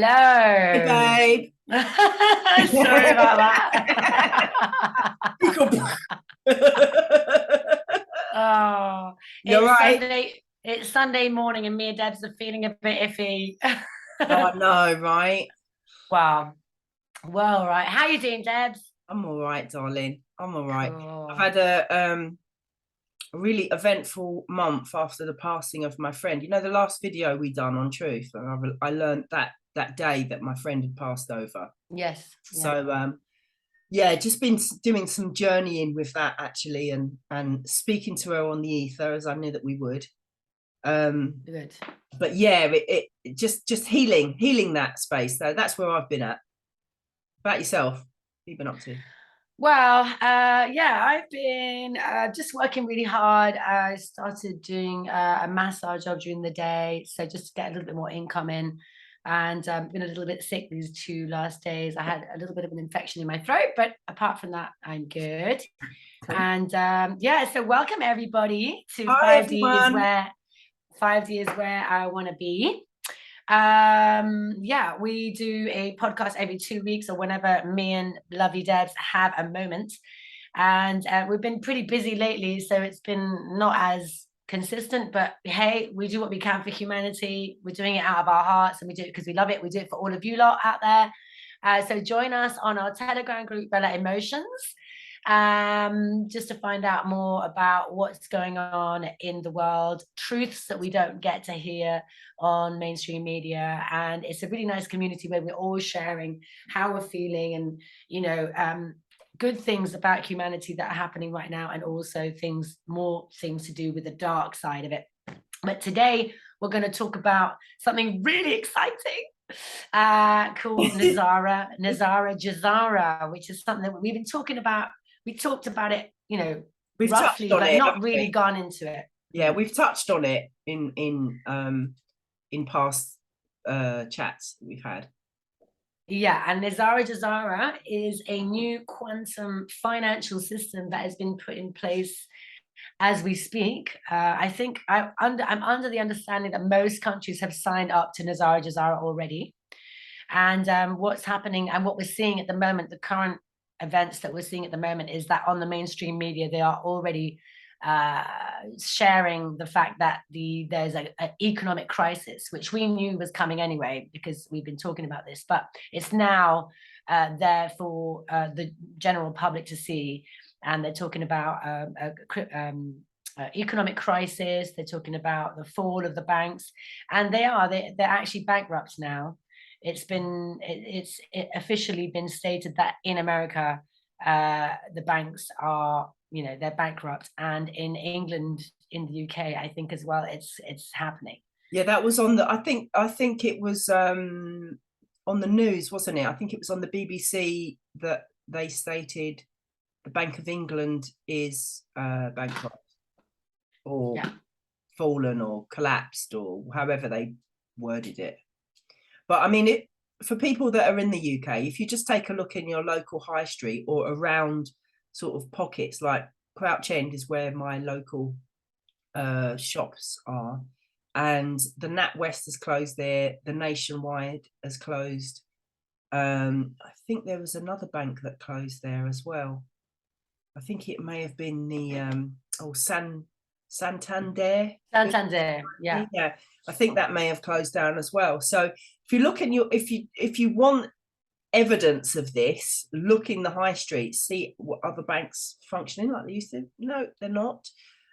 Hey, Hello. babe. Sorry about that. Oh, You're right. It's Sunday morning, and me and Debs are feeling a bit iffy. Oh, I know, right? Wow. Well, right. How you doing, Debs? I'm all right, darling. I'm all right. I've Cool. had a really eventful month after the passing of my friend. You know, the last video we done on Truth, and I learned that day that my friend had passed over. Yes. Yeah. So yeah, just been doing some journeying with that actually, and speaking to her on the ether as I knew that we would. Good. But yeah, it just healing that space. So that's where I've been at. About yourself, what have you been up to? Well, yeah, I've been just working really hard. I started doing a massage job during the day, so just to get a little bit more income in. And been a little bit sick these two last days. I had a little bit of an infection in my throat, but apart from that, I'm good. Okay. And yeah, so welcome everybody to Hi 5D is everyone. where 5D is where I want to be. Yeah, we do a podcast every 2 weeks or whenever me and lovely Debs have a moment. And we've been pretty busy lately, so it's been not as consistent, but hey, we do what we can for humanity. We're doing it out of our hearts, and we do it because we love it. We do it for all of you lot out there. So join us on our Telegram group, Bella Emotions, just to find out more about what's going on in the world, truths that we don't get to hear on mainstream media. And it's a really nice community where we're all sharing how we're feeling and, good things about humanity that are happening right now, and also more things to do with the dark side of it. But today we're going to talk about something really exciting called Nesara Gesara, which is something that we've been talking about. We talked about it, We've touched roughly, on but it, not haven't really we? gone into it. Yeah, we've touched on it in past chats that we've had. Yeah, and Nesara Gesara is a new quantum financial system that has been put in place as we speak. I think I'm under the understanding that most countries have signed up to Nesara Gesara already. And what's happening and what we're seeing at the moment, the current events that we're seeing at the moment, is that on the mainstream media, they are already uh, sharing the fact that there's an economic crisis, which we knew was coming anyway because we've been talking about this, but it's now there for the general public to see. And they're talking about economic crisis. They're talking about the fall of the banks, and they're actually bankrupt now. It's officially been stated that in America, the banks are, they're bankrupt, and in England, in the UK, I think as well, it's happening. Yeah, that was on the. I think it was on the news, wasn't it? I think it was on the BBC that they stated the Bank of England is bankrupt or Yeah. fallen or collapsed or however they worded it. But I mean, for people that are in the UK, if you just take a look in your local high street or around sort of pockets, like Crouch End is where my local shops are, and the NatWest has closed there, the Nationwide has closed. I think there was another bank that closed there as well. I think it may have been the Santander. Santander, yeah. Yeah, I think that may have closed down as well. So if you look in your if you want evidence of this, look in the high street, see what other banks functioning like they used to. No, they're not.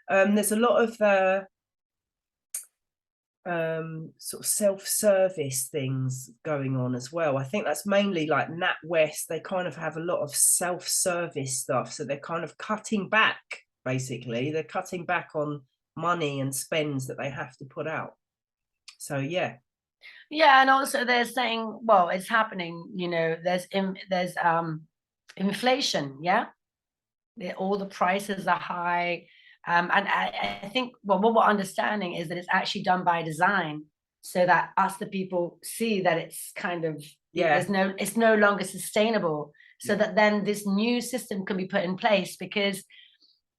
There's a lot of sort of self-service things going on as well. I think that's mainly like NatWest. They kind of have a lot of self-service stuff, so they're kind of cutting back. Basically, they're cutting back on money and spends that they have to put out. So yeah. Yeah, and also they're saying, well, it's happening, there's inflation, yeah. All the prices are high. And I think, well, what we're understanding is that it's actually done by design, so that us, the people, see that it's kind of, Yeah, it's no longer sustainable, so that then this new system can be put in place. Because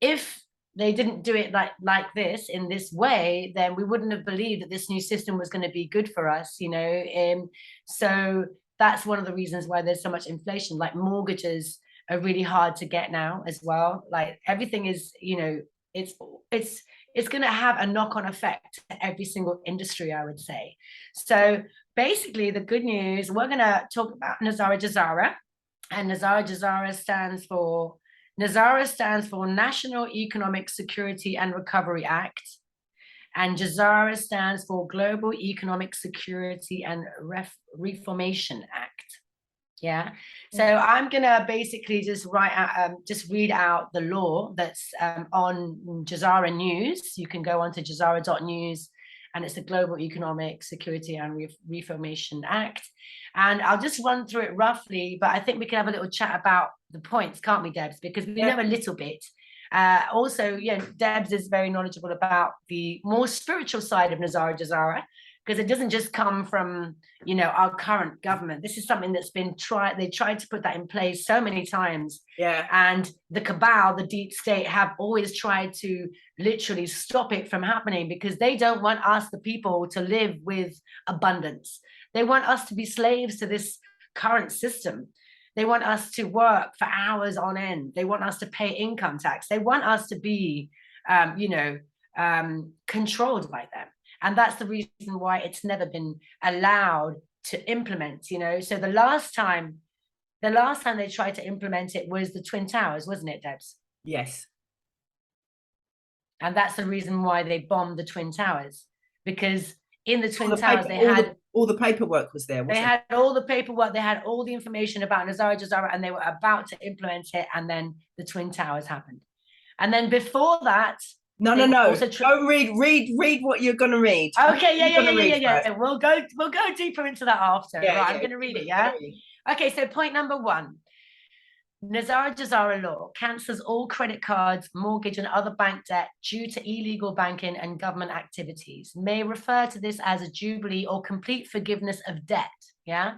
if they didn't do it like this in this way, then we wouldn't have believed that this new system was going to be good for us, you know. So that's one of the reasons why there's so much inflation. Like mortgages are really hard to get now as well. Like everything is, you know, it's going to have a knock-on effect to every single industry, I would say. So basically, the good news, we're going to talk about Nesara Gesara, and Nesara Gesara stands for National Economic Security and Recovery Act, and Gesara stands for Global Economic Security and Reformation Act. Yeah. So I'm gonna basically just read out the law that's on Gesara News. You can go on to gesara.news, and it's the Global Economic Security and Reformation Act. And I'll just run through it roughly, but I think we can have a little chat about the points, can't we, Debs? Because we know a little bit. Also, yeah, Debs is very knowledgeable about the more spiritual side of Nesara Gesara, because it doesn't just come from, you know, our current government. This is something that's been they tried to put that in place so many times. Yeah. And the cabal, the deep state, have always tried to literally stop it from happening, because they don't want us, the people, to live with abundance. They want us to be slaves to this current system. They want us to work for hours on end. They want us to pay income tax. They want us to be, controlled by them. And that's the reason why it's never been allowed to implement, you know. So the last time they tried to implement it was the Twin Towers, wasn't it, Debs? Yes. And that's the reason why they bombed the Twin Towers, because in the Twin Towers they had all the paperwork was there. They had all the paperwork, they had all the information about Nesara Gesara, and they were about to implement it, and then the Twin Towers happened. And then before that, No. Don't read what you're gonna read. Okay, yeah. We'll go deeper into that after. Yeah, right, I'm gonna read it, yeah? Okay, so point number 1. Nesara Gesara law cancels all credit cards, mortgage, and other bank debt due to illegal banking and government activities. May refer to this as a jubilee or complete forgiveness of debt. Yeah.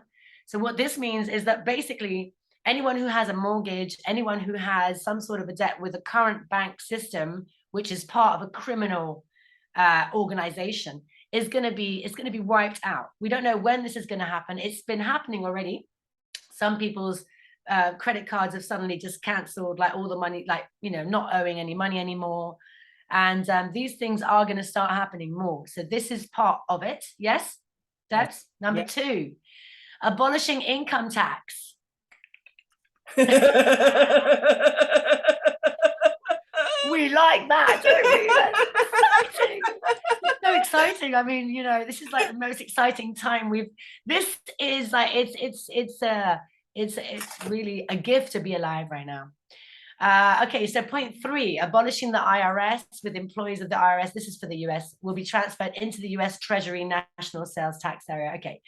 So what this means is that basically anyone who has a mortgage, anyone who has some sort of a debt with a current bank system, which is part of a criminal organization, is going to be wiped out. We don't know when this is going to happen. It's been happening already. Some people's credit cards have suddenly just cancelled, like all the money, like, you know, not owing any money anymore. And these things are going to start happening more. So this is part of it. Yes, Debs? Number 2, abolishing income tax. We like that, don't we? That's exciting. It's so exciting. I mean, you know, this is like the most exciting time this is like, it's really a gift to be alive right now. Okay, so point 3, abolishing the IRS, with employees of the IRS, this is for the US, will be transferred into the US Treasury National Sales Tax area. Okay,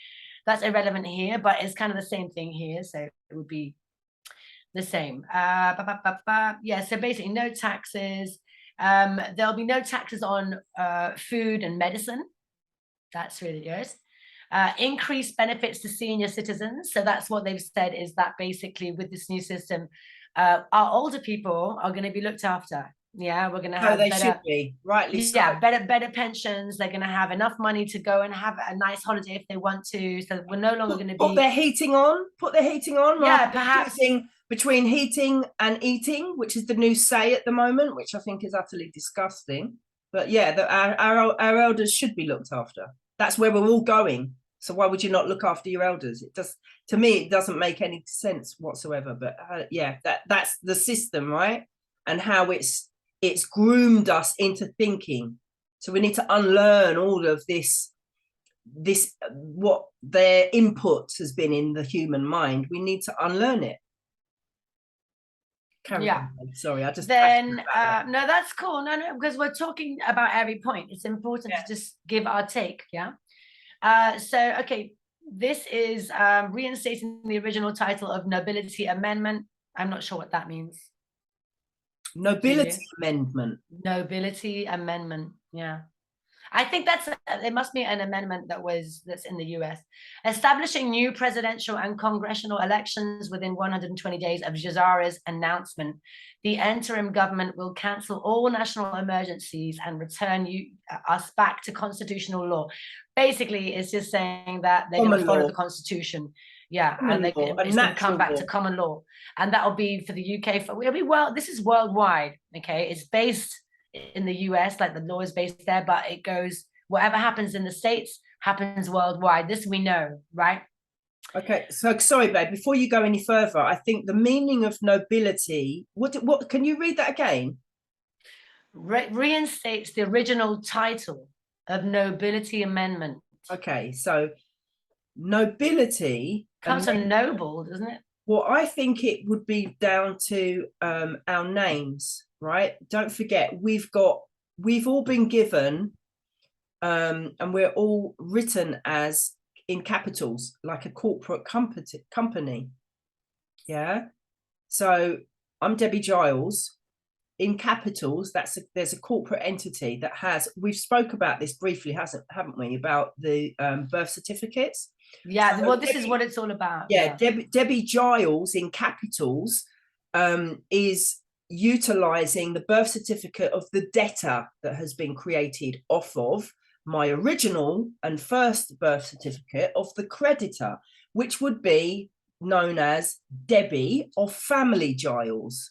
that's irrelevant here, but it's kind of the same thing here, so it would be the same. Yeah, so basically no taxes. There'll be no taxes on food and medicine. That's really good. Increased benefits to senior citizens. So that's what they've said, is that basically with this new system, our older people are going to be looked after. Yeah, we're going to have should be, rightly so. Yeah, better pensions. They're going to have enough money to go and have a nice holiday if they want to. So we're no longer going to put their heating on. Yeah, perhaps between heating and eating, which is the new say at the moment, which I think is utterly disgusting. But yeah, our elders should be looked after. That's where we're all going. So why would you not look after your elders? It does, to me, it doesn't make any sense whatsoever. But yeah, that's the system, right? And how it's groomed us into thinking. So we need to unlearn all of this what their input has been in the human mind. We need to unlearn it. Sorry, I just no, that's cool. No, because we're talking about every point. It's important to just give our take. So okay, this is reinstating the original title of Nobility Amendment. I'm not sure what that means. Nobility Amendment. Nobility Amendment. Yeah, I think it must be an amendment that's in the US. Establishing new presidential and congressional elections within 120 days of Gesara's announcement. The interim government will cancel all national emergencies and return us back to constitutional law. Basically, it's just saying that they're going to follow the Constitution. Yeah, and it's going to come back to common law. And that will be for the UK. This is worldwide, okay? It's based in the US, like the law is based there, but it goes, whatever happens in the States happens worldwide. This we know, right? Okay, so sorry, babe, before you go any further, I think the meaning of nobility, what can you read that again? Reinstates the original title of nobility amendment. Okay, so nobility comes from noble, doesn't it? Well, I think it would be down to our names, right? Don't forget, we've all been given, and we're all written as in capitals, like a corporate company. Yeah. So I'm Debbie Giles. In capitals, there's a corporate entity that has. We've spoke about this briefly, haven't we? About the birth certificates. Yeah, so well, this is what it's all about. Yeah, Debbie Giles in capitals is utilizing the birth certificate of the debtor that has been created off of my original and first birth certificate of the creditor, which would be known as Debbie of Family Giles.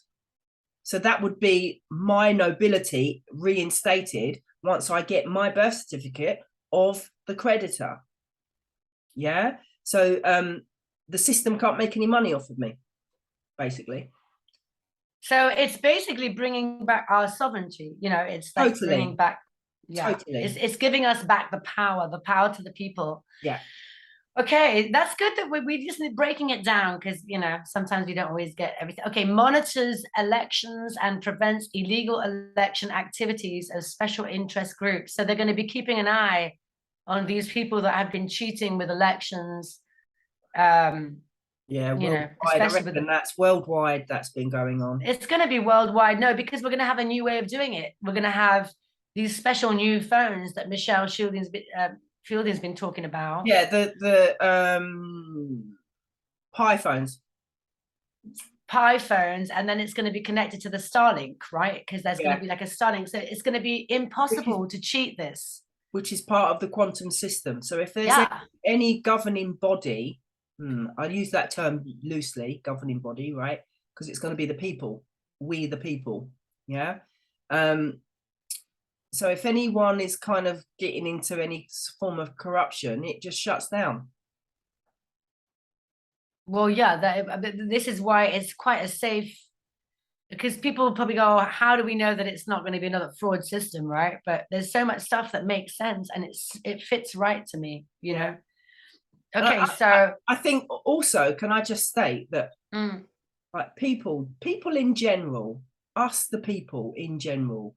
So that would be my nobility reinstated once I get my birth certificate of the creditor. Yeah. So the system can't make any money off of me, basically. So it's basically bringing back our sovereignty. You know, it's like bringing back. Yeah, totally. It's giving us back the power to the people. Yeah. Okay, that's good that we just breaking it down, because, you know, sometimes we don't always get everything. Okay, monitors elections and prevents illegal election activities of special interest groups. So they're going to be keeping an eye on these people that have been cheating with elections. Yeah, worldwide. I reckon that's worldwide. That's been going on. It's going to be worldwide. No, because we're going to have a new way of doing it. We're going to have these special new phones that Michelle Fielding's been talking about. Yeah, the Pi phones. Pi phones, and then it's going to be connected to the Starlink, right? Because there's going to be like a Starlink. So it's going to be impossible to cheat this. Which is part of the quantum system. So if there's any governing body, I use that term loosely, governing body, right? Because it's going to be the people, we the people, yeah? So if anyone is kind of getting into any form of corruption, it just shuts down. Well, yeah, this is why it's quite a safe, because people will probably go, how do we know that it's not going to be another fraud system, right? But there's so much stuff that makes sense, and it fits right to me, you know? Okay, so I think also, can I just state that like people in general, us the people in general,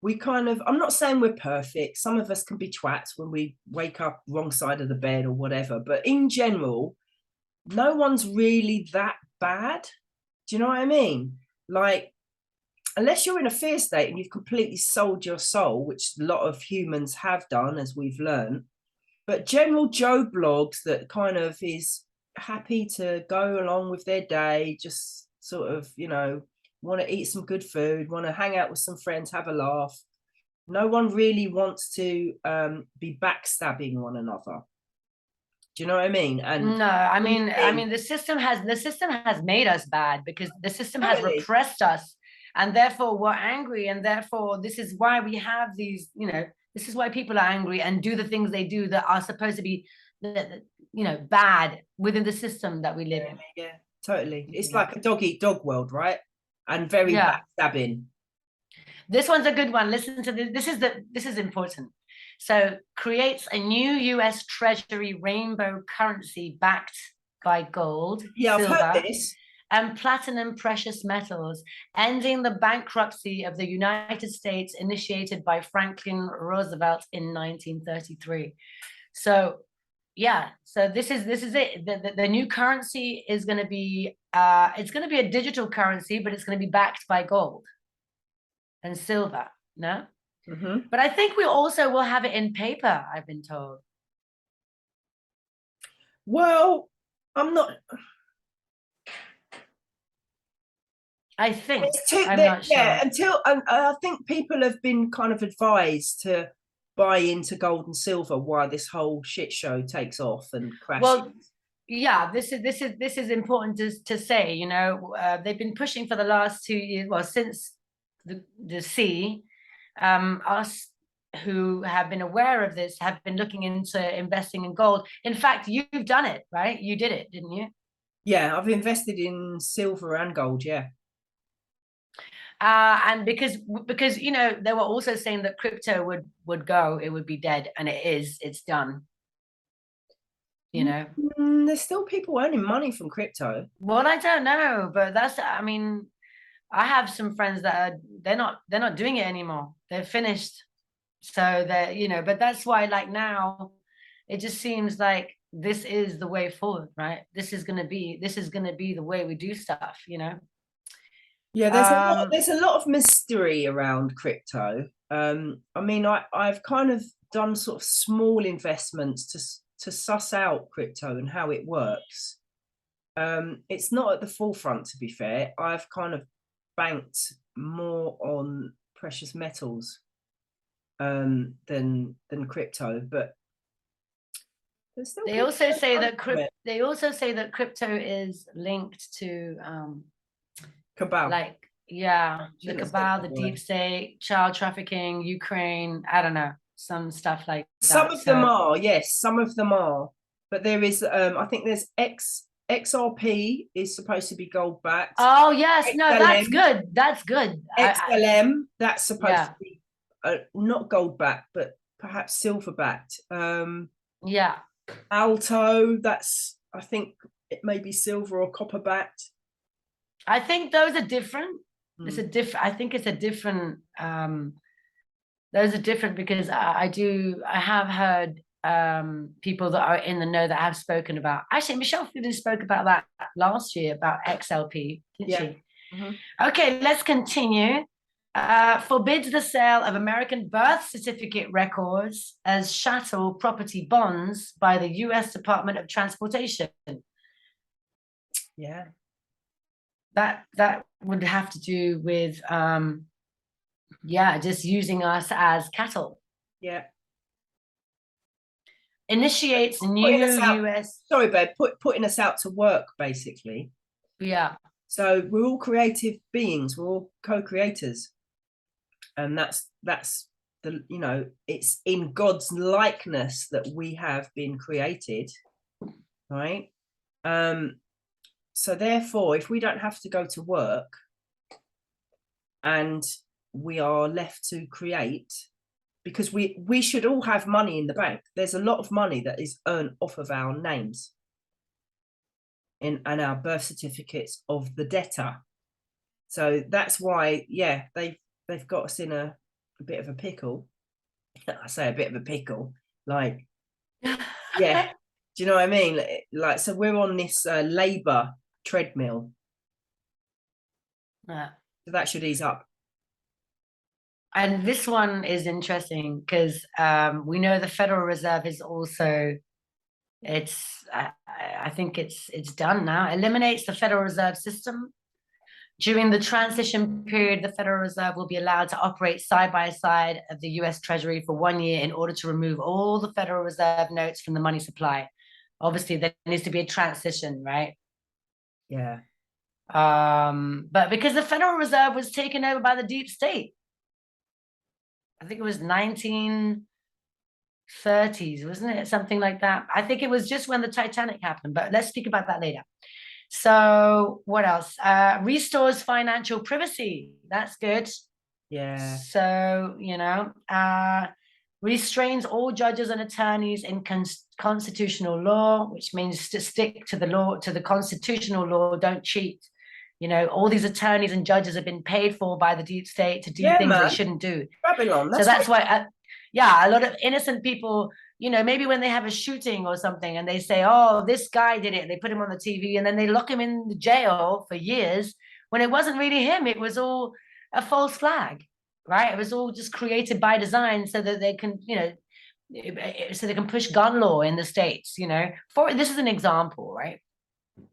we kind of, I'm not saying we're perfect. Some of us can be twats when we wake up wrong side of the bed or whatever, but in general, no one's really that bad. Do you know what I mean? Like, unless you're in a fear state and you've completely sold your soul, which a lot of humans have done, as we've learned, but general Joe blogs that kind of is happy to go along with their day, just sort of, you know, want to eat some good food, want to hang out with some friends, have a laugh. No one really wants to be backstabbing one another. Do you know what I mean? And no, I mean, the system has made us bad, because the system has repressed us, and therefore we're angry, and therefore this is why we have these, you know, this is why people are angry and do the things they do that are supposed to be, you know, bad within the system that we live in. Yeah, totally. It's like a dog-eat-dog world, right? And very backstabbing. This one's a good one. Listen to this. This is important. So creates a new US Treasury rainbow currency backed by gold, silver, I've heard this. And platinum precious metals, ending the bankruptcy of the United States initiated by Franklin Roosevelt in 1933. So yeah, so this is it. The new currency is going to be it's going to be a digital currency, but it's going to be backed by gold and silver. No? Mm-hmm. But I think we also will have it in paper, I've been told. Well, I'm not. I think. Too, I'm not yeah, sure. until I think people have been kind of advised to buy into gold and silver while this whole shit show takes off and crashes. Well, yeah, this is important to say. You know, they've been pushing for the last 2 years. Well, since the sea, us who have been aware of this have been looking into investing in gold. In fact, you've done it, right? You did it, didn't you? Yeah, I've invested in silver and gold. Yeah. And because you know they were also saying that crypto would go, it would be dead, and it's done. You know. There's still people earning money from crypto. Well, I don't know, but I mean, I have some friends that they're not doing it anymore. They're finished. So that, you know, but that's why like now it just seems like this is the way forward, right? This is gonna be the way we do stuff, you know. Yeah, there's a lot of mystery around crypto. I mean, I've kind of done sort of small investments to suss out crypto and how it works. It's not at the forefront, to be fair. I've kind of banked more on precious metals than crypto, but they also say that crypto is linked to cabal. like the cabal, the deep state, child trafficking, Ukraine, I don't know, some stuff like that. Some of them are, yes, some of them are, but there is I think there's XRP is supposed to be gold backed. Oh yes, XLM, no, that's good. That's good. XLM, that's supposed to be not gold backed, but perhaps silver backed. Yeah. Alto, that's I think it may be silver or copper backed. I think those are different. It's a different. I think it's a different. Those are different because I have heard people that are in the know that have spoken about. Actually, Michelle Fudin spoke about that last year about XLP, didn't she? Mm-hmm. Okay, let's continue. Forbids the sale of American birth certificate records as chattel property bonds by the U.S. Department of Transportation. Yeah. That would have to do with just using us as cattle. Yeah. Initiates new US. Sorry, babe, putting us out to work, basically. Yeah. So we're all creative beings, we're all co-creators. And that's the, you know, it's in God's likeness that we have been created, right? So therefore, if we don't have to go to work and we are left to create, because we should all have money in the bank. There's a lot of money that is earned off of our names and our birth certificates of the debtor. So that's why, yeah, they've got us in a bit of a pickle. I say a bit of a pickle, like, yeah. Do you know what I mean? Like, so we're on this Labour treadmill. Yeah. So that should ease up. And this one is interesting because we know the Federal Reserve is also, I think it's done now. Eliminates the Federal Reserve system. During the transition period, the Federal Reserve will be allowed to operate side by side of the US Treasury for 1 year in order to remove all the Federal Reserve notes from the money supply. Obviously, there needs to be a transition, right? Yeah. But because the Federal Reserve was taken over by the deep state, I think it was 1930s, wasn't it? Something like that. I think it was just when the Titanic happened, but let's speak about that later. So what else? Restores financial privacy. That's good. Yeah. So, you know, restrains all judges and attorneys in constitutional law, which means to stick to the law, to the constitutional law, don't cheat. You know, all these attorneys and judges have been paid for by the deep state to do things they shouldn't do. Babylon. So that's why, a lot of innocent people, you know, maybe when they have a shooting or something and they say, oh, this guy did it, they put him on the TV and then they lock him in the jail for years when it wasn't really him. It was all a false flag. right? It was all just created by design so that they can, so they can push gun law in the States, For this is an example, right,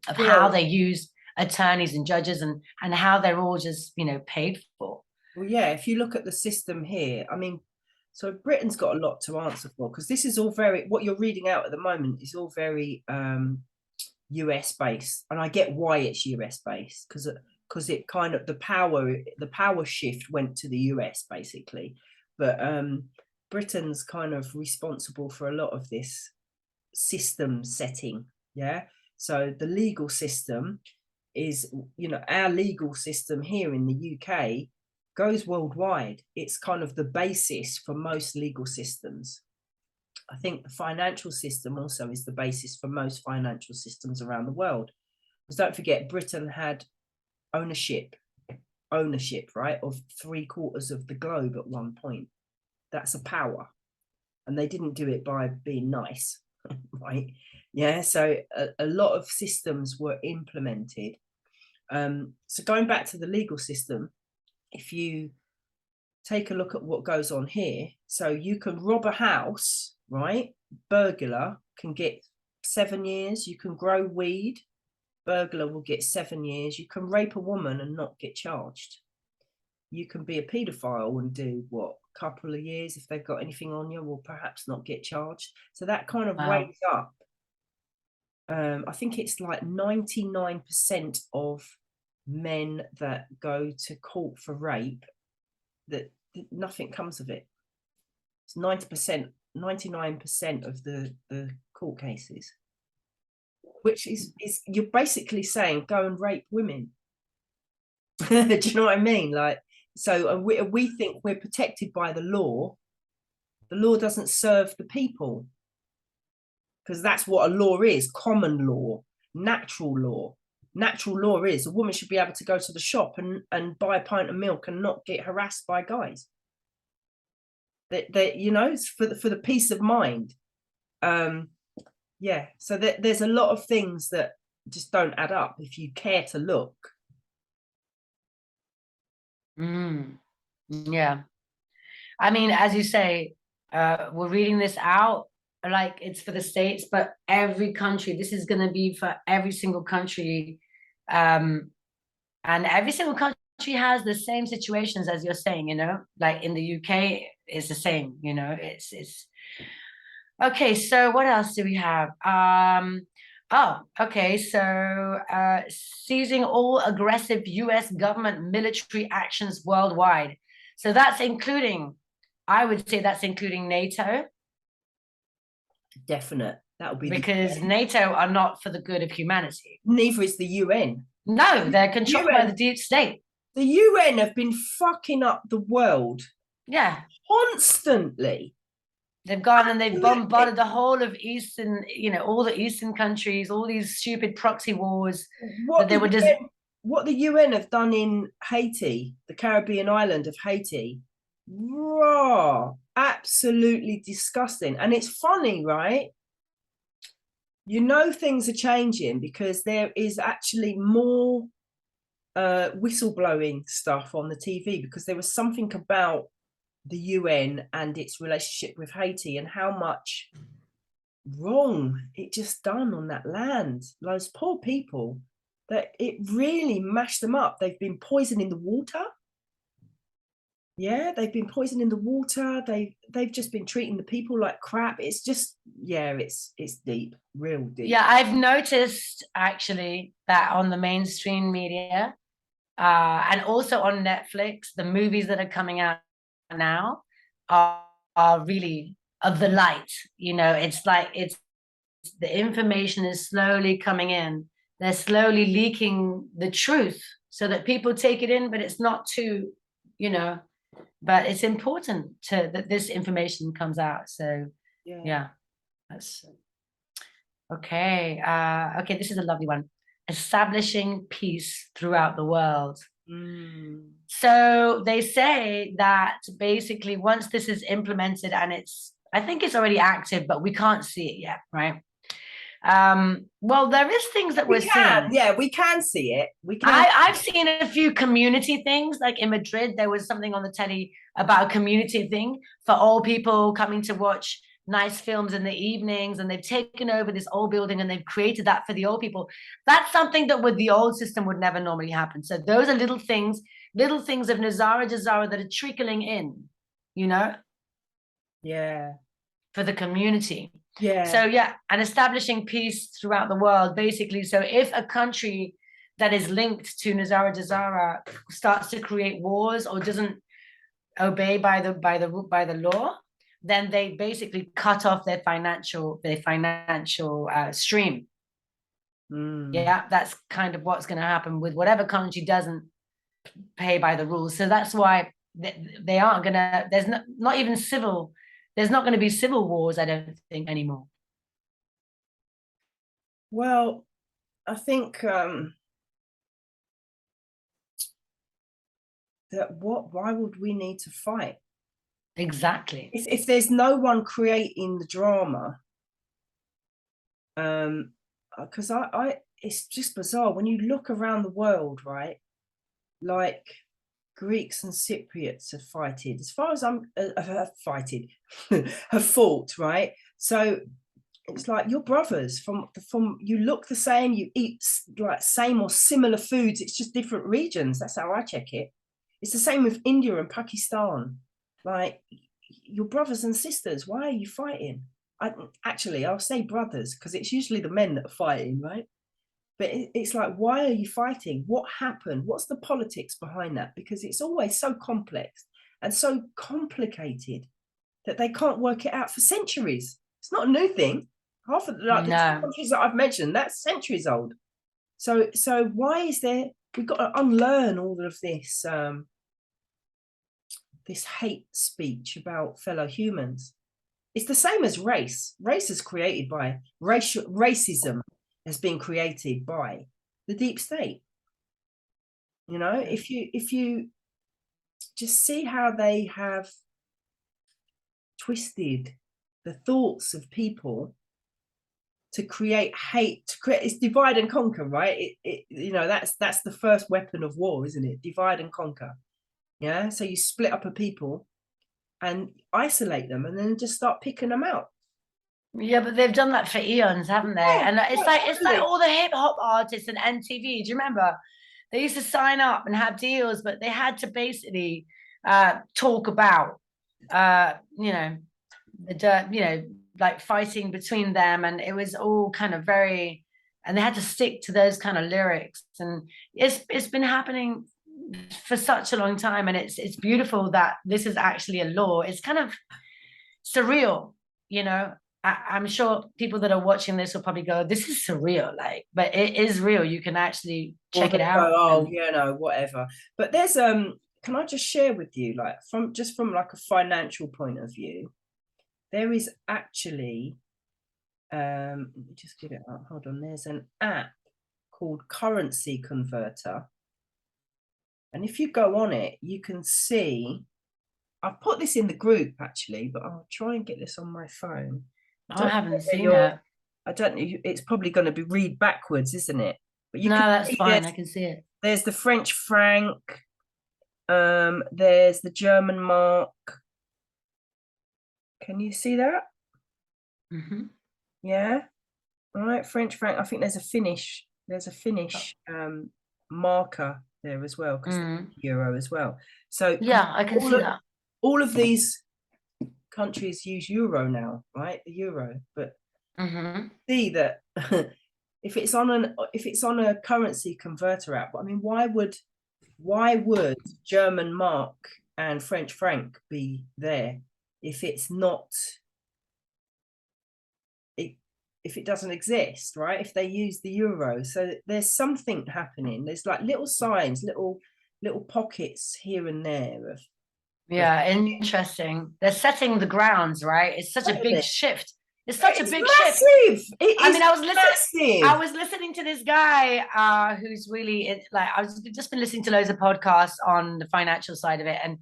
of how Well, they use attorneys and judges and how they're all just, paid for. well, yeah, if you look at the system here, I mean, so Britain's got a lot to answer for, because this is all very, what you're reading out at the moment is all very US based, and I get why it's US based, because it kind of, the power shift went to the US basically, but Britain's kind of responsible for a lot of this system setting. Yeah, so the legal system is, our legal system here in the UK goes worldwide. It's kind of the basis for most legal systems. I think the financial system also is the basis for most financial systems around the world. Because don't forget, Britain had ownership, right, of 3/4 of the globe at one point. That's a power. And they didn't do it by being nice, right? Yeah, so a lot of systems were implemented. So going back to the legal system, if you take a look at what goes on here, so you can rob a house, right? Burglar can get 7 years. You can grow weed, burglar will get 7 years. You can rape a woman and not get charged. You can be a paedophile and do what, couple of years, if they've got anything on you, will perhaps not get charged. So that kind of weighs up. I think it's like 99% of men that go to court for rape, that nothing comes of it. It's 90%, 99% of the court cases, which is you're basically saying go and rape women. Do you know what I mean? Like, so we think we're protected by the law. The law doesn't serve the people, because that's what a law is: common law, natural law. Natural law is a woman should be able to go to the shop and buy a pint of milk and not get harassed by guys. That it's for the peace of mind. Yeah, so there's a lot of things that just don't add up if you care to look. Yeah, I mean, as you say, we're reading this out like it's for the States, but every country, this is going to be for every single country, and every single country has the same situations as you're saying, like in the UK it's the same, it's okay. So what else do we have? Oh, okay. So seizing all aggressive US government military actions worldwide. So that's including, I would say that's including NATO. Definite. That would be because NATO are not for the good of humanity. Neither is the UN. No, they're controlled by the deep state. The UN have been fucking up the world. Yeah. Constantly. They've gone and they've bombarded the whole of Eastern, all the Eastern countries, all these stupid proxy wars. What the UN have done in Haiti, the Caribbean island of Haiti, raw, absolutely disgusting. And it's funny, right? Things are changing because there is actually more whistleblowing stuff on the TV, because there was something about the UN and its relationship with Haiti and how much wrong it just done on that land. Those poor people, that it really mashed them up. They've been poisoning the water. Yeah, they've been poisoning the water. They've just been treating the people like crap. It's just, yeah, it's deep, real deep. Yeah, I've noticed actually that on the mainstream media and also on Netflix, the movies that are coming out now are really of the light. It's like the information is slowly coming in. They're slowly leaking the truth so that people take it in, but it's not too, but it's important that this information comes out. So yeah, that's okay. Okay, this is a lovely one. Establishing peace throughout the world. So they say that basically once this is implemented, and I think it's already active, but we can't see it yet, right? Well, there is things that we're seeing. Yeah, we can see it. We can. I've seen a few community things, like in Madrid, there was something on the telly about a community thing for old people coming to watch nice films in the evenings, and they've taken over this old building and they've created that for the old people. That's something that with the old system would never normally happen. So those are little things of Nesara Gesara that are trickling in, you know, Yeah. for the community. Yeah. So yeah, and establishing peace throughout the world, basically. So if a country that is linked to Nesara Gesara starts to create wars or doesn't obey by the law, then they basically cut off their financial stream. Yeah, that's kind of what's going to happen with whatever country doesn't pay by the rules. So that's why they aren't going to. There's not even civil. There's not going to be civil wars, I don't think, anymore. Well, I think why would we need to fight? Exactly. If there's no one creating the drama, because it's just bizarre when you look around the world, right? Like Greeks and Cypriots have fighted, as far as I'm have fought, right? So it's like your brothers from you look the same, you eat like same or similar foods, it's just different regions. That's how I check it. It's the same with India and Pakistan. Like, your brothers and sisters, why are you fighting? I'll say brothers because it's usually the men that are fighting, right? But it's like, why are you fighting? What happened? What's the politics behind that? Because it's always so complex and so complicated that they can't work it out for centuries. It's not a new thing. Half of the countries that I've mentioned, that's centuries old. So why is there? We've got to unlearn all of this this hate speech about fellow humans. It's the same as race. Race is created by racism has been created by the deep state. You know, if you just see how they have twisted the thoughts of people to create hate, it's divide and conquer, right? You know, that's the first weapon of war, isn't it? Divide and conquer. Yeah, so you split up a people and isolate them and then just start picking them out. Yeah, but they've done that for eons, haven't they? Yeah, and it's like all the hip hop artists and MTV. Do you remember? They used to sign up and have deals, but they had to basically talk about you know, like fighting between them, and it was all kind of very, and they had to stick to those kind of lyrics, and it's been happening for such a long time, and it's beautiful that this is actually a law. It's kind of surreal, you know. I'm sure people that are watching this will probably go, "This is surreal," like, but it is real. You can actually check it out. Oh, you know, whatever. But there's can I just share with you, like, from like a financial point of view, there is actually let me just get it up. Hold on, there's an app called Currency Converter. And if you go on it, you can see, I've put this in the group actually, but I'll try and get this on my phone. I haven't seen it. I don't know. It's probably going to be read backwards, isn't it? But no, that's fine. I can see it. There's the French franc. There's the German mark. Can you see that? Mm-hmm. Yeah. All right, French franc. I think there's a Finnish marker there as well, because euro as well. So yeah, I can see that. All of these countries use euro now, right? The euro, but see that if it's on a currency converter app, I mean, why would German mark and French franc be there if it's not, if it doesn't exist, right? If they use the euro? So there's something happening. There's like little signs, little pockets here and there of, yeah, interesting. They're setting the grounds, right? It's such a big shift. It's such a big shift. I mean, I was listening to this guy who's really, like, I was just been listening to loads of podcasts on the financial side of it, and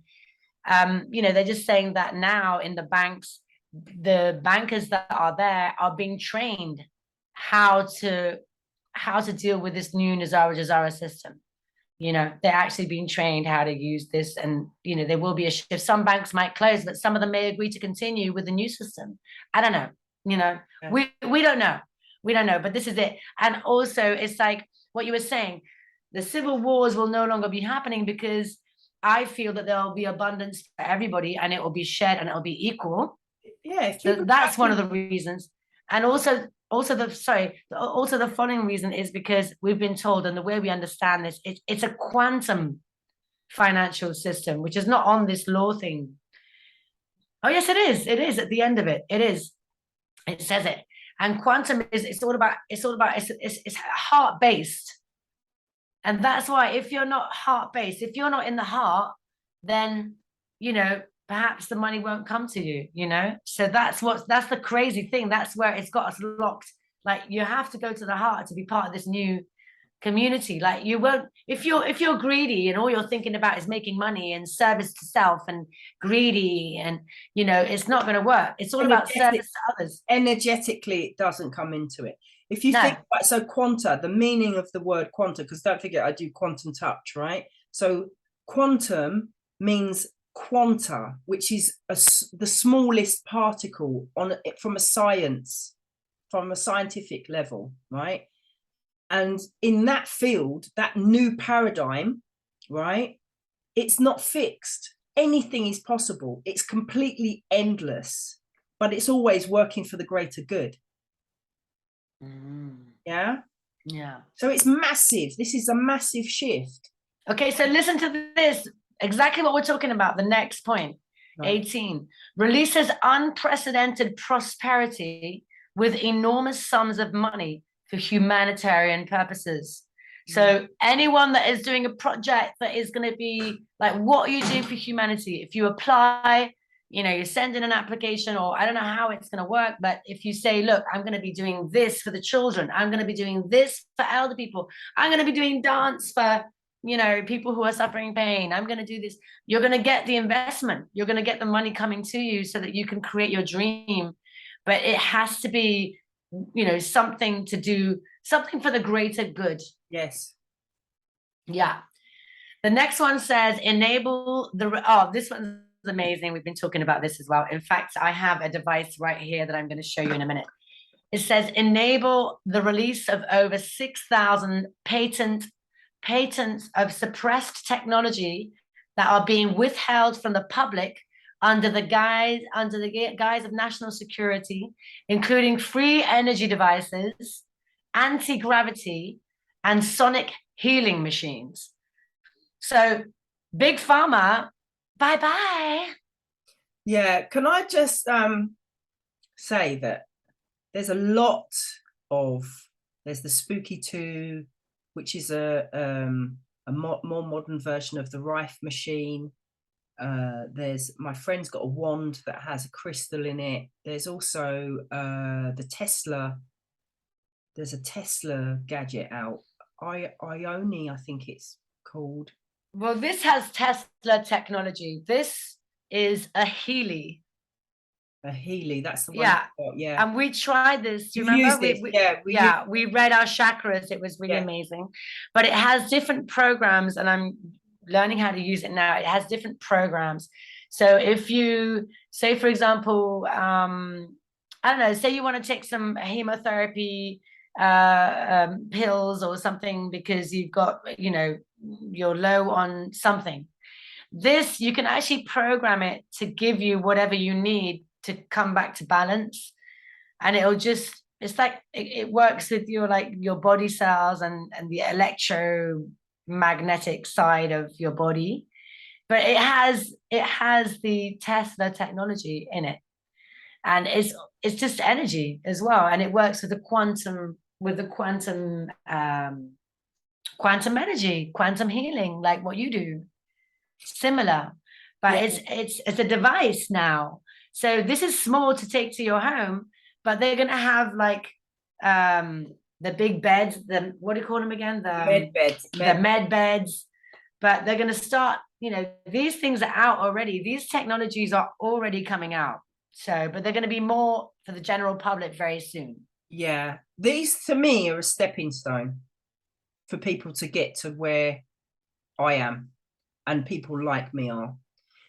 you know, they're just saying that now in the banks, the bankers that are there are being trained how to deal with this new Gesara system. You know, they're actually being trained how to use this, and you know, there will be a shift. Some banks might close, but some of them may agree to continue with the new system. I don't know. You know, Yeah. we don't know. We don't know, but this is it. And also, it's like what you were saying, the civil wars will no longer be happening because I feel that there will be abundance for everybody, and it will be shared, and it will be equal. Yeah, if So people that's one of the reasons. And also the following reason is because we've been told, and the way we understand this, it's a quantum financial system, which is not on this law thing. Oh yes, it is at the end of it. It says it. And quantum is, it's all about it's heart based. And that's why if you're not heart based, if you're not in the heart, then you know, perhaps the money won't come to you, you know. So that's the crazy thing. That's where it's got us locked. Like you have to go to the heart to be part of this new community. Like you won't, if you're greedy and all you're thinking about is making money and service to self and greedy, and you know, it's not going to work. It's all about service to others. Energetically, it doesn't come into it. If you think about, so quanta, the meaning of the word quanta, because don't forget I do quantum touch, right? So quantum means quanta, which is the smallest particle on from a scientific level, right? And in that field, that new paradigm, right, it's not fixed. Anything is possible. It's completely endless, but it's always working for the greater good. Yeah. So it's massive. This is a massive shift. Okay, so listen to this. Exactly what we're talking about. The next point, right. 18, releases unprecedented prosperity with enormous sums of money for humanitarian purposes. So anyone that is doing a project that is going to be like, what are you doing for humanity? If you apply, you know, you send in an application, or I don't know how it's going to work, but if you say, look, I'm going to be doing this for the children, I'm going to be doing this for elder people, I'm going to be doing dance for, you know, people who are suffering pain, I'm going to do this, you're going to get the investment, you're going to get the money coming to you so that you can create your dream. But it has to be, you know, something to do, something for the greater good. Yes. Yeah. The next one says enable the, oh, this one's amazing. We've been talking about this as well. In fact, I have a device right here that I'm going to show you in a minute. It says enable the release of over 6,000 patents of suppressed technology that are being withheld from the public under the guise of national security, including free energy devices, anti-gravity, and sonic healing machines. So big pharma, bye-bye. Yeah, can I just say that there's a lot of, there's the Spooky 2, which is a more modern version of the Rife machine. There's, my friend's got a wand that has a crystal in it. There's also the Tesla. There's a Tesla gadget out. Ioni, I think it's called. Well, this has Tesla technology. This is a Healy. A Healy, that's the one. Yeah, yeah. And we tried this. Do you remember? We read our chakras. It was really amazing. But it has different programs, and I'm learning how to use it now. It has different programs. So if you say, for example, I don't know, say you want to take some chemotherapy pills or something because you've got, you know, you're low on something. This, you can actually program it to give you whatever you need to come back to balance. And it'll just, it's like, it works with your, like your body cells and the electromagnetic side of your body. But it has the Tesla technology in it. And it's just energy as well. And it works with the quantum energy, quantum healing, like what you do. Similar, but it's a device now. So this is small to take to your home, but they're going to have like the big beds, the, what do you call them again? The med beds. But they're going to start, you know, these things are out already. These technologies are already coming out. So, but they're going to be more for the general public very soon. Yeah, these to me are a stepping stone for people to get to where I am and people like me are.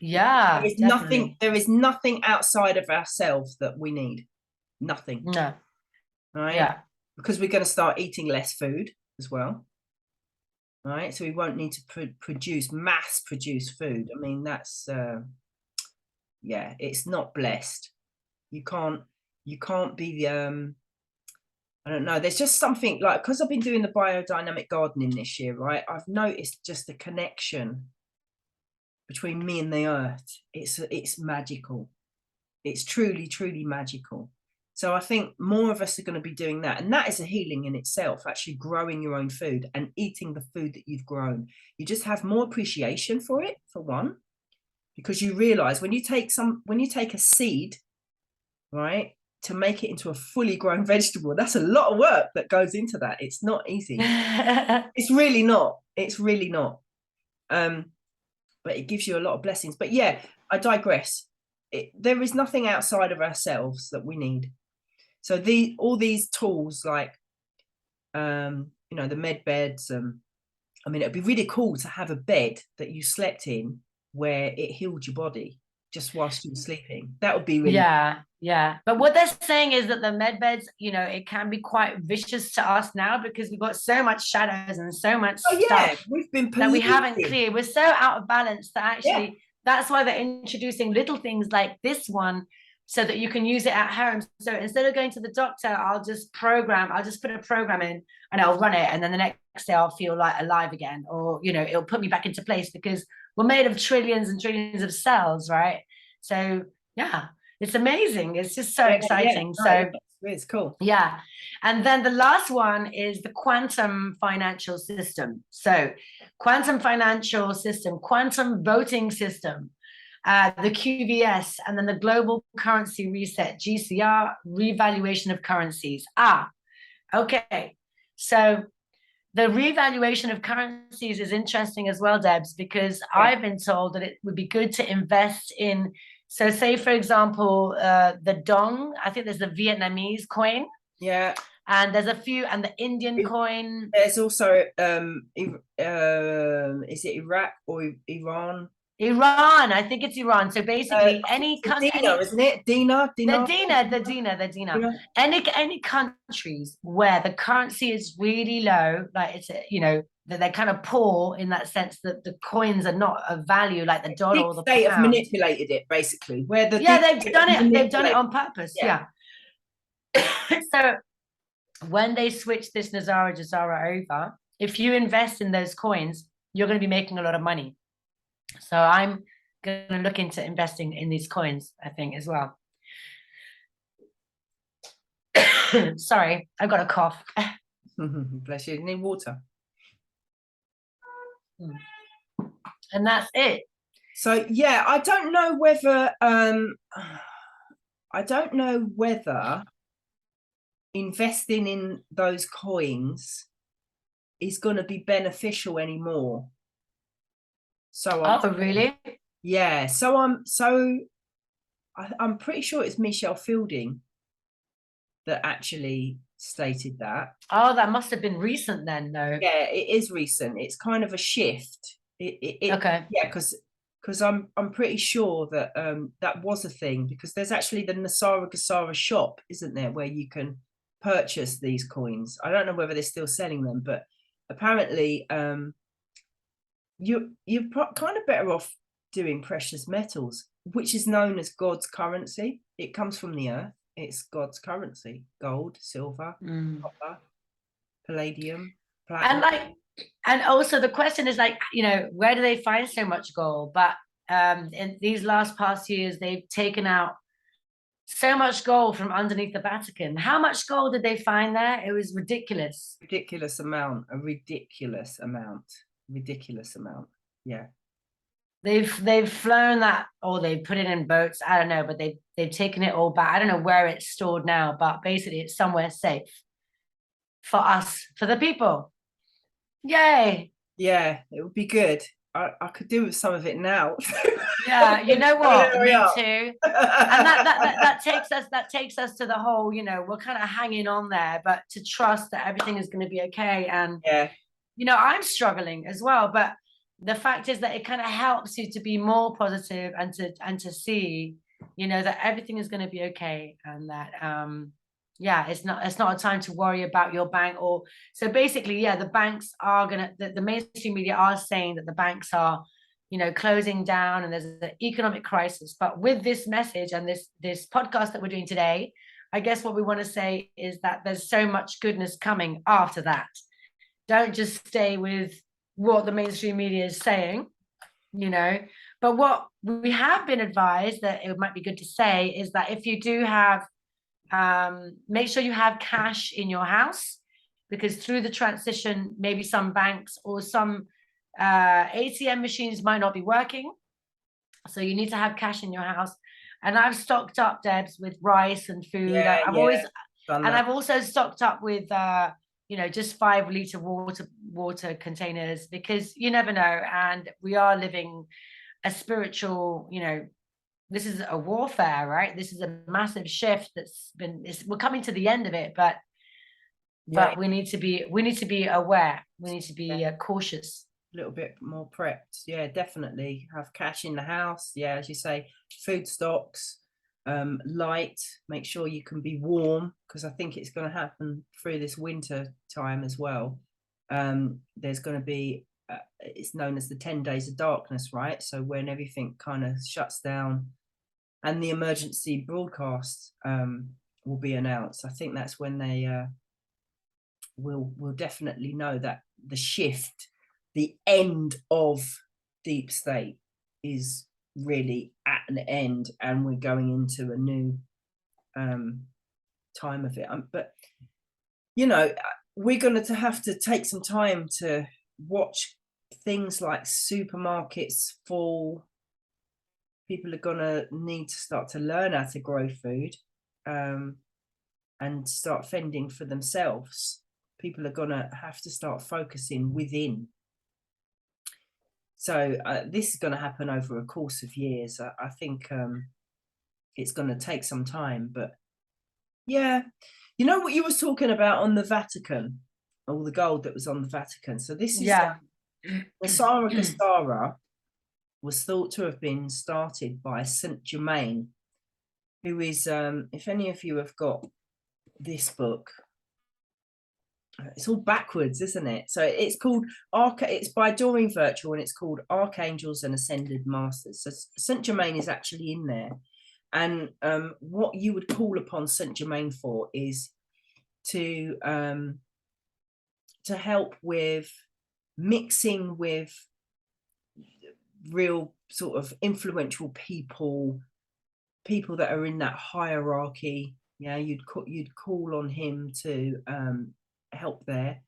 There Yeah, is nothing, definitely. there is nothing outside of ourselves that we need. Nothing, No, right? yeah. Because we're going to start eating less food as well, right? So we won't need to produce mass produce food. I mean, that's yeah, it's not blessed. You can't be I don't know. There's just something like, because I've been doing the biodynamic gardening this year, right? I've noticed just the connection between me and the earth. It's magical. It's truly, truly magical. So I think more of us are going to be doing that. And that is a healing in itself, actually growing your own food and eating the food that you've grown. You just have more appreciation for it, for one, because you realize when you take a seed, right, to make it into a fully grown vegetable, that's a lot of work that goes into that. It's not easy. It's really not. It's really not. But it gives you a lot of blessings. But yeah, I digress. There is nothing outside of ourselves that we need. So all these tools like the med beds, I mean, it'd be really cool to have a bed that you slept in where it healed your body just whilst you were sleeping. That would be really Yeah, yeah. But what they're saying is that the med beds, it can be quite vicious to us now because we've got so much shadows and so much oh yeah, stuff we've been that we haven't polluted. cleared. We're so out of balance that Yeah. actually that's why they're introducing little things like this one so that you can use it at home. So instead of going to the doctor, I'll just put a program in and I'll run it. And then the next day I'll feel like alive again, or, it'll put me back into place because we're made of trillions and trillions of cells, right? So yeah, it's amazing. It's just so Yeah. exciting. No, So it's cool. yeah. And then the last one is the quantum financial system. So, quantum financial system, quantum voting system, the QVS, and then the global currency reset, GCR, revaluation of currencies. Okay. So, the revaluation of currencies is interesting as well, Debs, because Yeah. I've been told that it would be good to invest in. So, say for example, the dong. I think there's the Vietnamese coin, Yeah. and there's a few, and the Indian coin. There's also is it Iraq or Iran? Iran, I think it's Iran. So basically, any It's country, Dina, isn't it? Dina, the Dina, Dina, the Dina, the Dina. Dina. Any countries where the currency is really low, like it's that they're kind of poor in that sense that the coins are not of value like the dollar Deep or the state have pound. manipulated it basically. Where the Yeah, deep they've state done have it. They've done it manipulated. on purpose. Yeah. Yeah. So when they switch this Nesara Gesara over, if you invest in those coins, you're going to be making a lot of money. So I'm going to look into investing in these coins, I think, as well. Sorry, I've got a cough. Bless you. You need water. And that's it. So yeah, I don't know whether investing in those coins is going to be beneficial anymore. So Really? yeah, I'm pretty sure it's Michelle Fielding that actually stated that. Oh, that must have been recent then, though. Yeah, it is recent. It's kind of a shift. Okay. Yeah, because I'm pretty sure that that was a thing, because there's actually the Nesara Gesara shop, isn't there, where you can purchase these coins. I don't know whether they're still selling them, but apparently you're kind of better off doing precious metals, which is known as God's currency. It comes from the earth. It's God's currency: gold, silver, copper, palladium, platinum. And also the question is like, where do they find so much gold? But in these past years, they've taken out so much gold from underneath the Vatican. How much gold did they find there? It was ridiculous. Ridiculous amount. A ridiculous amount. Ridiculous amount. Yeah. They've flown that, or they put it in boats. I don't know, but they've taken it all back. I don't know where it's stored now, but basically it's somewhere safe for us, for the people. Yay. Yeah, it would be good. I could do with some of it now. Yeah, you know what? Me up. too. And that takes us to the whole, you know, we're kind of hanging on there, but to trust that everything is going to be okay. And Yeah, you know, I'm struggling as well, but the fact is that it kind of helps you to be more positive and to see, you know, that everything is going to be okay, and that yeah, it's not a time to worry about your bank. Or so basically, yeah, the banks are gonna, the mainstream media are saying that the banks are, you know, closing down and there's an economic crisis. But with this message and this podcast that we're doing today, I guess what we want to say is that there's so much goodness coming after that. Don't just stay with what the mainstream media is saying, you know. But what we have been advised, that it might be good to say, is that if you do have, make sure you have cash in your house, because through the transition, maybe some banks or some ATM machines might not be working. So you need to have cash in your house. And I've stocked up, Debs, with rice and food. yeah, I've yeah. always, Done and that. I've also stocked up with you know, just 5 liter water containers, because you never know. And we are living a spiritual, you know, this is a warfare, right? This is a massive shift that's been, we're coming to the end of it, but Yeah, we need to be aware. We need to be cautious. a little bit more prepped. Yeah, definitely have cash in the house. Yeah, as you say, food stocks, light. Make sure you can be warm, because I think it's going to happen through this winter time as well. There's going to be it's known as the 10 days of darkness, right? So when everything kind of shuts down and the emergency broadcast will be announced, I think that's when they will definitely know that the shift, the end of deep state is really at an end, and we're going into a new time of it. But you know, we're going to have to take some time to watch things like supermarkets fall. People are going to need to start to learn how to grow food, and start fending for themselves. People are going to have to start focusing within. So this is going to happen over a course of years. I think it's going to take some time, but yeah, you know what you was talking about on the Vatican, all the gold that was on the Vatican. So this is Yeah. Nesara Gesara was thought to have been started by Saint Germain, who is, if any of you have got this book, it's all backwards, isn't it? So it's called it's by Doreen Virtual, and it's called Archangels and Ascended Masters. So Saint Germain is actually in there. And what you would call upon Saint Germain for is to help with mixing with real sort of influential people that are in that hierarchy. Yeah, you'd call on him to help there,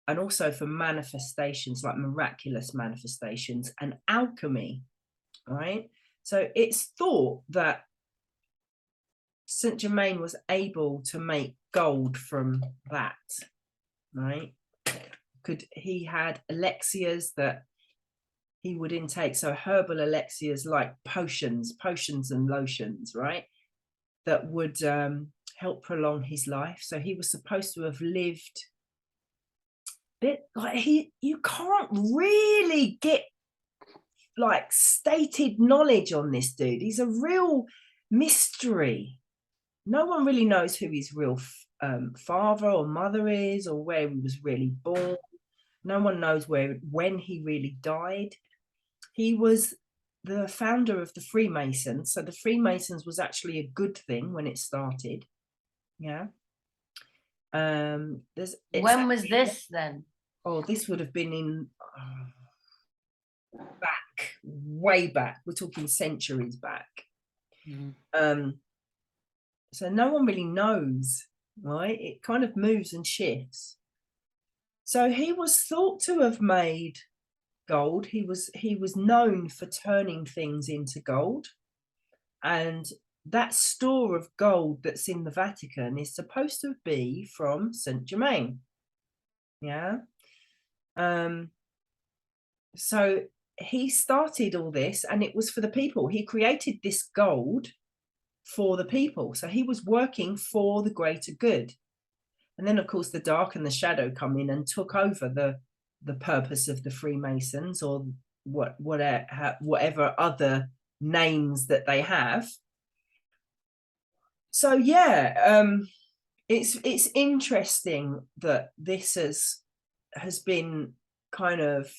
and also for manifestations, like miraculous manifestations and alchemy, right? So it's thought that Saint Germain was able to make gold from that, right? He had elixirs that he would intake, so herbal elixirs like potions and lotions, right, that would help prolong his life. So he was supposed to have lived you can't really get like stated knowledge on this dude. He's a real mystery. No one really knows who his real father or mother is, or where he was really born. No one knows when he really died. He was the founder of the Freemasons. So the Freemasons was actually a good thing when it started. Yeah. When was this then? Oh, this would have been in way back. We're talking centuries back. So no one really knows, right? It kind of moves and shifts. So he was thought to have made gold. He was known for turning things into gold, and that store of gold that's in the Vatican is supposed to be from Saint Germain. Yeah. So he started all this, and it was for the people. He created this gold for the people, so he was working for the greater good. And then, of course, the dark and the shadow come in and took over the purpose of the Freemasons, or whatever other names that they have. So yeah, it's interesting that this has been kind of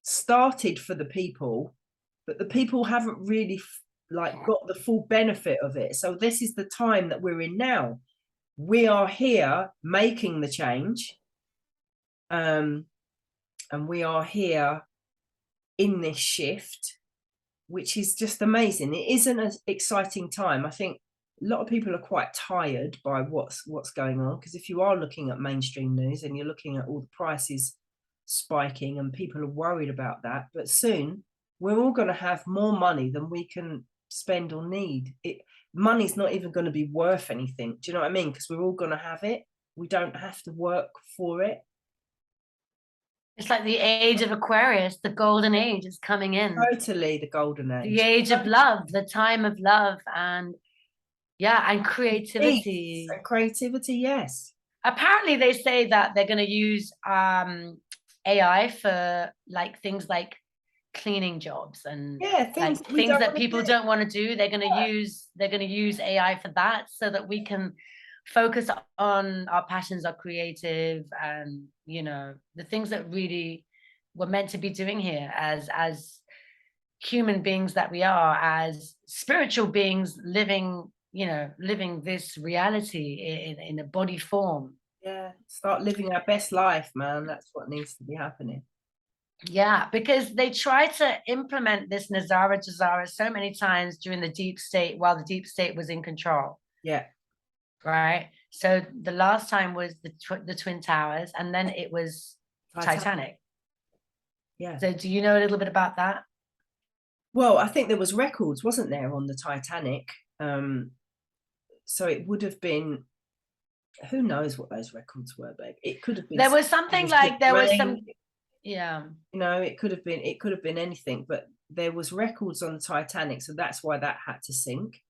started for the people, but the people haven't really got the full benefit of it. So this is the time that we're in now. We are here making the change, and we are here in this shift, which is just amazing. It is an exciting time. I think a lot of people are quite tired by what's going on, because if you are looking at mainstream news and you're looking at all the prices spiking, and people are worried about that, but soon we're all going to have more money than we can spend or need. Money's not even going to be worth anything. Do you know what I mean? Because we're all going to have it. We don't have to work for it. It's like the age of Aquarius, the golden age is coming in. Totally the golden age. The age of love, the time of love, and creativity. And creativity, yes. Apparently they say that they're going to use AI for like things like cleaning jobs and things that people don't want to do. They're going to use AI for that, so that we can focus on our passions, our creative, and the things that really we're meant to be doing here as human beings that we are, as spiritual beings living this reality in a body form. Yeah, start living our best life, man. That's what needs to be happening. Yeah, because they tried to implement this Nesara Gesara so many times during the deep state, while the deep state was in control. Yeah. Right. So the last time was the Twin Towers, and then it was Titanic. Yeah. So do you know a little bit about that? Well, I think there was records, wasn't there, on the Titanic? So it would have been, who knows what those records were, babe. It could have been, there was something like there was some, yeah, it could have been anything, but there was records on the Titanic, so that's why that had to sink.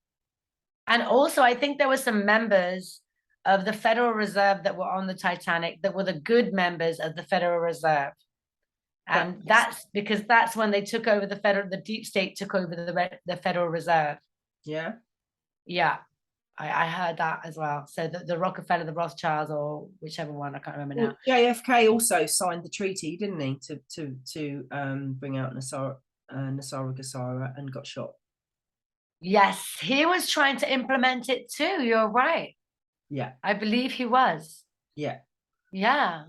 And also I think there were some members of the Federal Reserve that were on the Titanic that were the good members of the Federal Reserve. And that's because that's when they took over the deep state took over the Federal Reserve. Yeah. Yeah. I heard that as well. So the Rockefeller, the Rothschilds, or whichever one, I can't remember now. JFK also signed the treaty, didn't he, to bring out Nesara Gesara, and got shot. Yes, he was trying to implement it too. You're right. Yeah. I believe he was. Yeah. Yeah.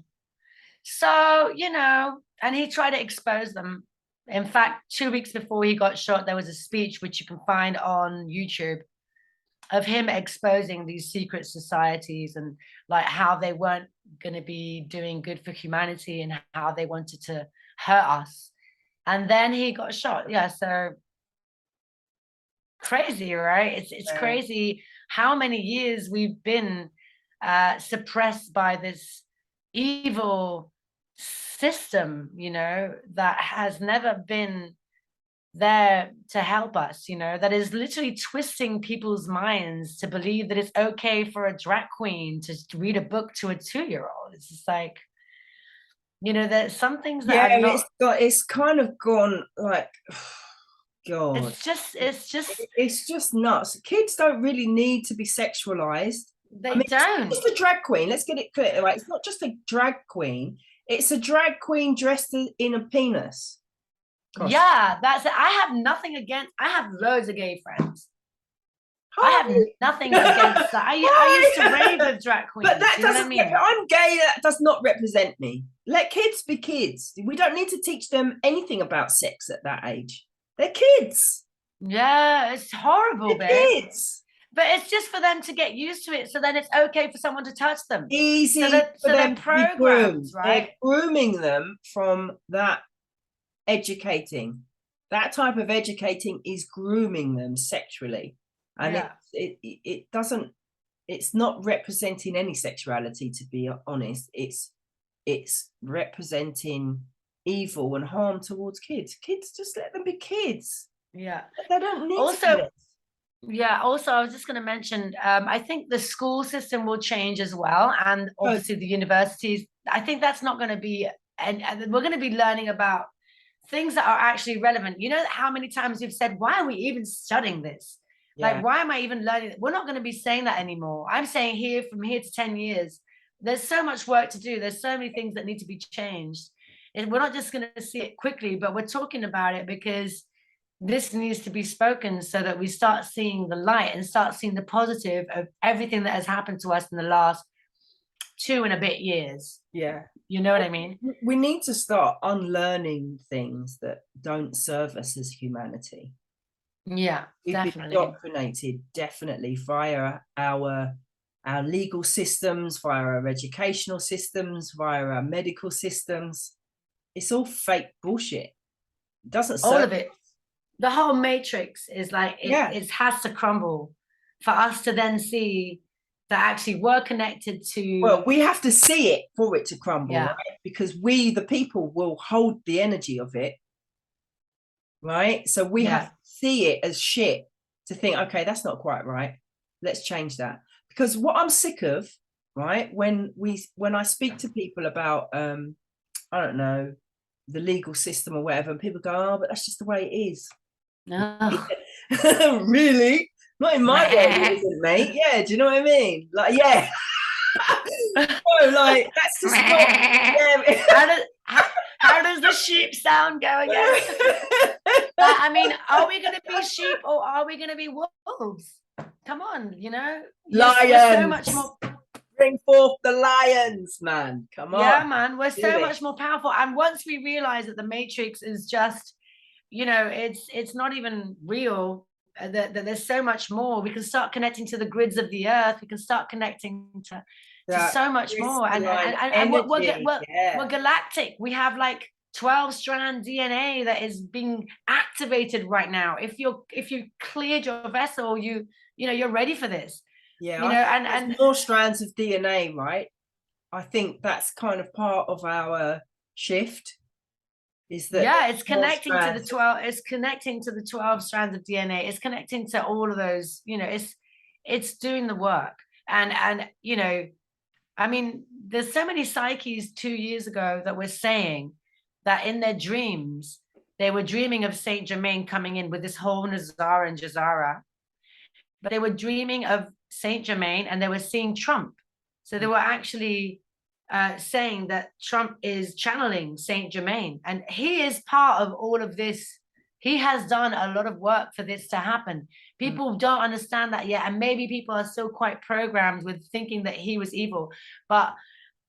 So, and he tried to expose them. In fact, 2 weeks before he got shot, there was a speech which you can find on YouTube of him exposing these secret societies and like how they weren't going to be doing good for humanity and how they wanted to hurt us. And then he got shot. Yeah, so crazy, right? It's crazy how many years we've been suppressed by this evil system, that has never been there to help us, that is literally twisting people's minds to believe that it's okay for a drag queen to read a book to a 2-year-old. It's just like, there's some things that are not... it's kind of gone like, God, it's just nuts. Kids don't really need to be sexualized. They don't. It's a drag queen. Let's get it clear. Right? It's not just a drag queen. It's a drag queen dressed in a penis. Gosh. Yeah, that's it. I have nothing against. I have loads of gay friends. I have nothing against that. I used to rave with drag queens. But that doesn't. I'm gay. That does not represent me. Let kids be kids. We don't need to teach them anything about sex at that age. They're kids. Yeah, it's horrible, babe. Kids. But it's just for them to get used to it, so then it's okay for someone to touch them. Easy. So they're programmed, right? They're grooming them from that. Educating, that type of educating is grooming them sexually, and it doesn't, it's not representing any sexuality, to be honest. It's representing evil and harm towards kids. Kids, just let them be kids. Yeah. They don't need Also, to do this. yeah, also I was just going to mention, I think the school system will change as well, and obviously the universities. I think that's not going to be, and we're going to be learning about things that are actually relevant. You know how many times you've said, why are we even studying this? Yeah. Like, why am I even learning? We're not going to be saying that anymore. I'm saying here, from here to 10 years, there's so much work to do. There's so many things that need to be changed. And we're not just going to see it quickly, but we're talking about it because this needs to be spoken so that we start seeing the light and start seeing the positive of everything that has happened to us in the last 2 and a bit years. Yeah. You know what I mean? We need to start unlearning things that don't serve us as humanity. Yeah, We've definitely. been indoctrinated, definitely, via our legal systems, via our educational systems, via our medical systems. It's all fake bullshit. It doesn't serve all of it. The whole matrix is like it has to crumble for us to then see that actually we're connected to. Well, we have to see it for it to crumble, right? Because we, the people, will hold the energy of it, right? So we have to see it as shit to think, okay, that's not quite right. Let's change that. Because what I'm sick of, right, when I speak to people about I don't know, the legal system or whatever, and people go, oh, but that's just the way it is. No. Really? Not in my world, it isn't, mate. Yeah, do you know what I mean? Like, yeah. Oh, like that's just not. Yeah. How does the sheep sound go again? I mean, are we going to be sheep or are we going to be wolves? Come on, you know. Lions. So much more. Bring forth the lions, man. Come on. Yeah, man. We're so much more powerful. And once we realize that the matrix is just, you know, it's not even real, that there's so much more. We can start connecting to the grids of the earth. We can start connecting to so much more. And we're galactic. We have like 12-strand DNA that is being activated right now. If you cleared your vessel, you know you're ready for this. Yeah, you know, and more strands of DNA, right? I think that's kind of part of our shift. Is that it's connecting to the 12. It's connecting to the 12 strands of DNA. It's connecting to all of those. You know, it's doing the work. And you know, I mean, there's so many psyches 2 years ago that were saying that in their dreams they were dreaming of Saint Germain coming in with this whole Nesara and Gesara, but they were dreaming of Saint Germain and they were seeing Trump. So they were actually saying that Trump is channeling Saint Germain, and he is part of all of this. He has done a lot of work for this to happen. People don't understand that yet, and maybe people are still quite programmed with thinking that he was evil. But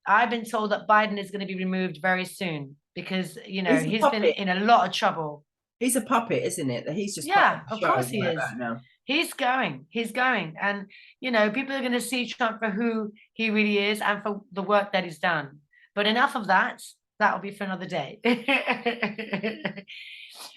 I've been told that Biden is going to be removed very soon because, you know, he's been in a lot of trouble. He's a puppet, isn't it? That he's just of course he is. Now. He's going, and you know, people are going to see Trump for who he really is and for the work that he's done. But enough of that. That'll be for another day.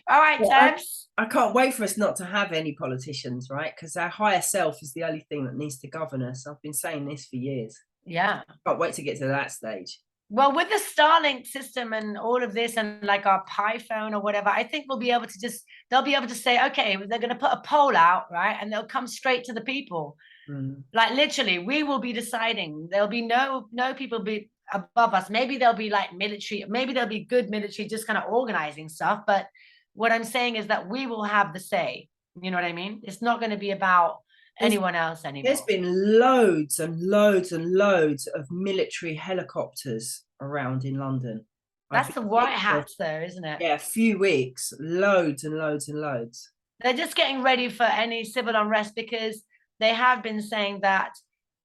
All right, Debs. I can't wait for us not to have any politicians, right? Because our higher self is the only thing that needs to govern us. I've been saying this for years. Yeah. Can't wait to get to that stage. Well, with the Starlink system and all of this and like our Pi phone or whatever, I think we'll be able to they'll be able to say, okay, they're going to put a poll out, right? And they'll come straight to the people. Like literally, we will be deciding. There'll be no people be above us. Maybe there'll be like military, maybe there'll be good military just kind of organizing stuff. But what I'm saying is that we will have the say. You know what I mean? It's not going to be about anyone else anymore. There's been loads and loads and loads of military helicopters around in London. That's the white hats though, isn't it? Yeah, a few weeks, loads and loads and loads. They're just getting ready for any civil unrest because they have been saying that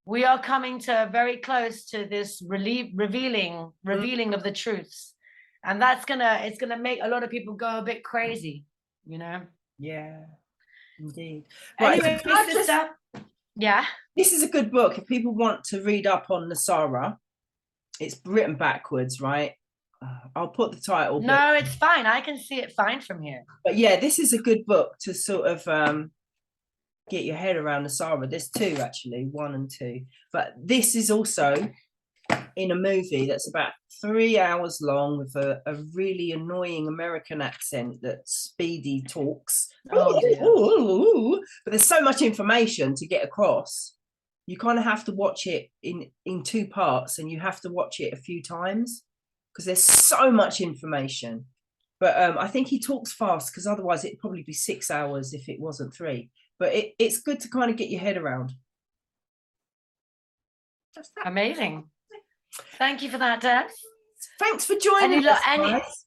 we are coming to very close to this revealing of the truths. And it's gonna make a lot of people go a bit crazy, you know? Yeah. Indeed. Right, anyway, sister. Yeah. This is a good book. If people want to read up on Nesara, it's written backwards, right? I'll put the title. No, it's fine. I can see it fine from here. But yeah, this is a good book to sort of get your head around Nesara. There's 2 actually, 1 and 2. But this is also in a movie that's about 3 hours long with a really annoying American accent that Speedy talks. Oh, dear. But there's so much information to get across. You kind of have to watch it in 2 parts, and you have to watch it a few times because there's so much information. But I think he talks fast because otherwise it'd probably be 6 hours if it wasn't 3. But it's good to kind of get your head around. Amazing. Thank you for that, Debs. Thanks for joining us, guys.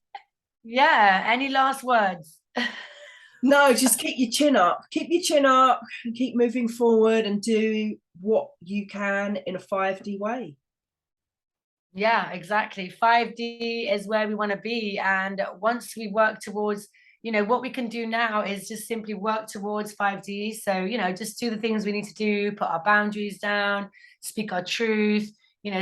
Yeah, any last words? No, just keep your chin up. Keep your chin up and keep moving forward and do what you can in a 5D way. Yeah, exactly. 5D is where we want to be. And once we work towards, what we can do now is just simply work towards 5D. So, just do the things we need to do, put our boundaries down, speak our truth,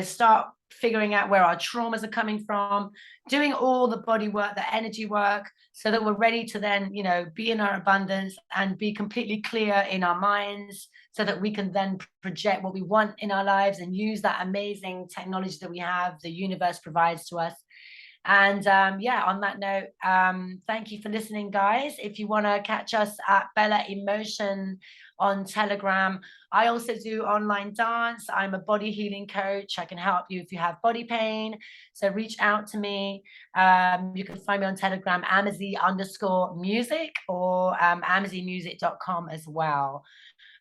start figuring out where our traumas are coming from, doing all the body work, the energy work, so that we're ready to then, be in our abundance and be completely clear in our minds, so that we can then project what we want in our lives and use that amazing technology that we have, the universe provides to us. And on that note, thank you for listening, guys. If you want to catch us at Bella Emotion on Telegram, I also do online dance. I'm a body healing coach. I can help you if you have body pain, so reach out to me. You can find me on Telegram, Amazie_music, or amazeemusic.com as well.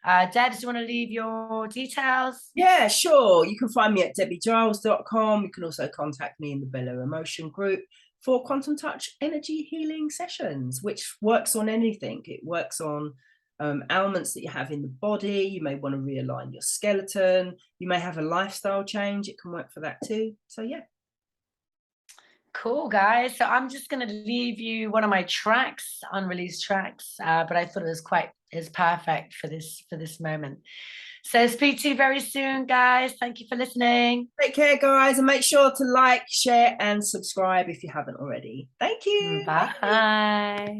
Debs, do you want to leave your details? Yeah, sure. You can find me at debbiegiles.com. You can also contact me in the Bella Emotion group for Quantum Touch energy healing sessions, which works on anything. It works on ailments that you have in the body. You may want to realign your skeleton. You may have a lifestyle change. It can work for that too. So yeah. Cool, guys. So I'm just going to leave you one of my tracks, unreleased tracks, but I thought it was perfect for this moment. So speak to you very soon, guys. Thank you for listening. Take care, guys, and make sure to like, share, and subscribe if you haven't already. Thank you. Bye.